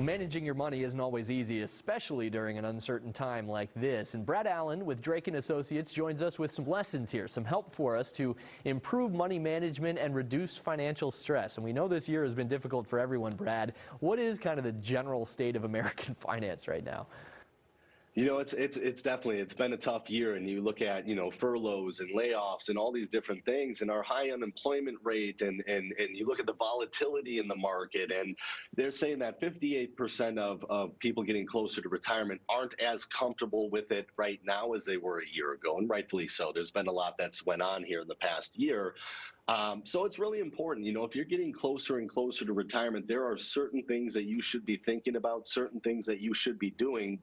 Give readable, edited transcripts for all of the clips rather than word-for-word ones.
Managing your money isn't always easy, especially during an uncertain time like this. And Brad Allen with Drake & Associates joins us with some lessons here, some help for us to improve money management and reduce financial stress. And we know this year has been difficult for everyone, Brad. What is kind of the general state of American finance right now? You know, it's been a tough year, and you look at, furloughs and layoffs and all these different things, and our high unemployment rate, and you look at the volatility in the market, and they're saying that 58% of people getting closer to retirement aren't as comfortable with it right now as they were a year ago, and rightfully so. There's been a lot that's went on here in the past year. So it's really important, if you're getting closer and closer to retirement, there are certain things that you should be thinking about, certain things that you should be doing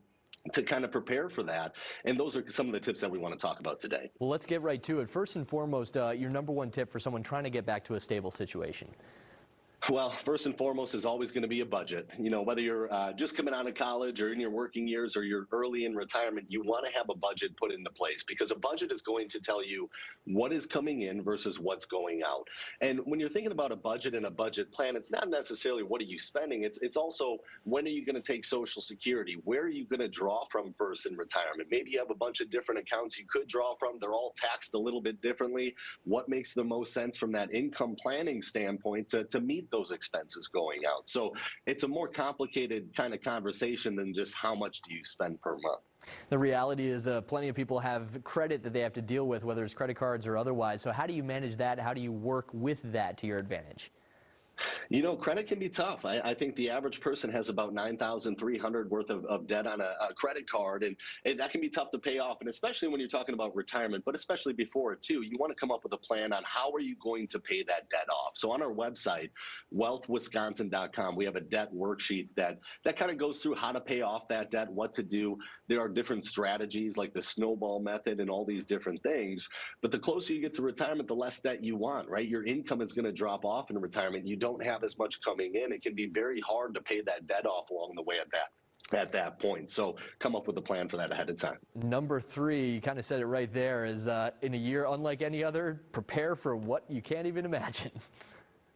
to kind of prepare for that. And those are some of the tips that we want to talk about today. Well, let's get right to it. First and foremost, your number one tip for someone trying to get back to a stable situation. Well, first and foremost is always going to be a budget. Whether you're just coming out of college or in your working years or you're early in retirement, you want to have a budget put into place, because a budget is going to tell you what is coming in versus what's going out. And when you're thinking about a budget and a budget plan, it's not necessarily what are you spending. It's also when are you going to take Social Security? Where are you going to draw from first in retirement? Maybe you have a bunch of different accounts you could draw from. They're all taxed a little bit differently. What makes the most sense from that income planning standpoint to meet those expenses going out? So it's a more complicated kind of conversation than just how much do you spend per month. The reality is plenty of people have credit that they have to deal with, whether it's credit cards or otherwise. So how do you manage that? How do you work with that to your advantage? Credit can be tough. I think the average person has about $9,300 worth of debt on a credit card, and that can be tough to pay off. And especially when you're talking about retirement, but especially before it too, you want to come up with a plan on how are you going to pay that debt off. So on our website, wealthwisconsin.com, we have a debt worksheet that kind of goes through how to pay off that debt, what to do. There are different strategies like the snowball method and all these different things. But the closer you get to retirement, the less debt you want, right? Your income is going to drop off in retirement. You don't have as much coming in. It can be very hard to pay that debt off along the way at that point. So come up with a plan for that ahead of time. Number three, you kind of said it right there, is in a year unlike any other, prepare for what you can't even imagine.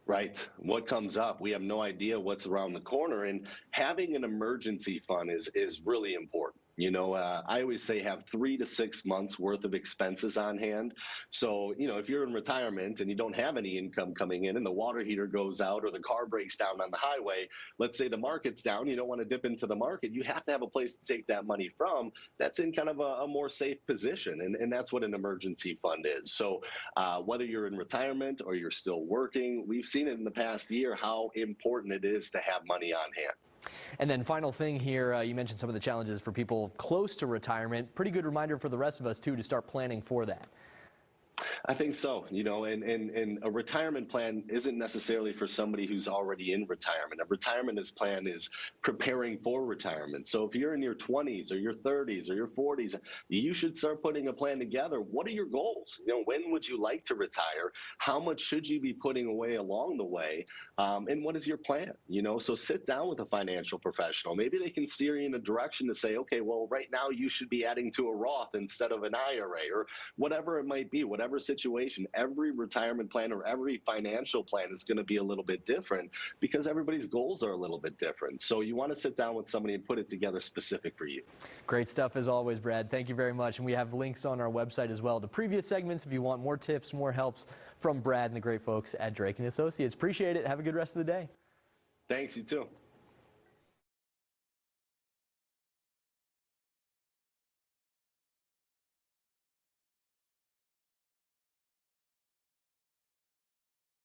Right. What comes up? We have no idea what's around the corner, and having an emergency fund is really important. I always say have 3 to 6 months worth of expenses on hand. So, if you're in retirement and you don't have any income coming in and the water heater goes out or the car breaks down on the highway, let's say the market's down, you don't want to dip into the market. You have to have a place to take that money from that's in kind of a more safe position. And that's what an emergency fund is. So whether you're in retirement or you're still working, we've seen it in the past year how important it is to have money on hand. And then final thing here, you mentioned some of the challenges for people close to retirement. Pretty good reminder for the rest of us, too, to start planning for that. I think so, and a retirement plan isn't necessarily for somebody who's already in retirement. A retirement plan is preparing for retirement. So if you're in your 20s or your 30s or your 40s, you should start putting a plan together. What are your goals? When would you like to retire? How much should you be putting away along the way? And what is your plan? So sit down with a financial professional. Maybe they can steer you in a direction to say, okay, well, right now you should be adding to a Roth instead of an IRA, or whatever it might be, whatever situation. Every retirement plan or every financial plan is going to be a little bit different because everybody's goals are a little bit different. So you want to sit down with somebody and put it together specific for you. Great stuff as always, Brad. Thank you very much. And we have links on our website as well to previous segments if you want more tips, more helps from Brad and the great folks at Drake & Associates. Appreciate it. Have a good rest of the day. Thanks, you too.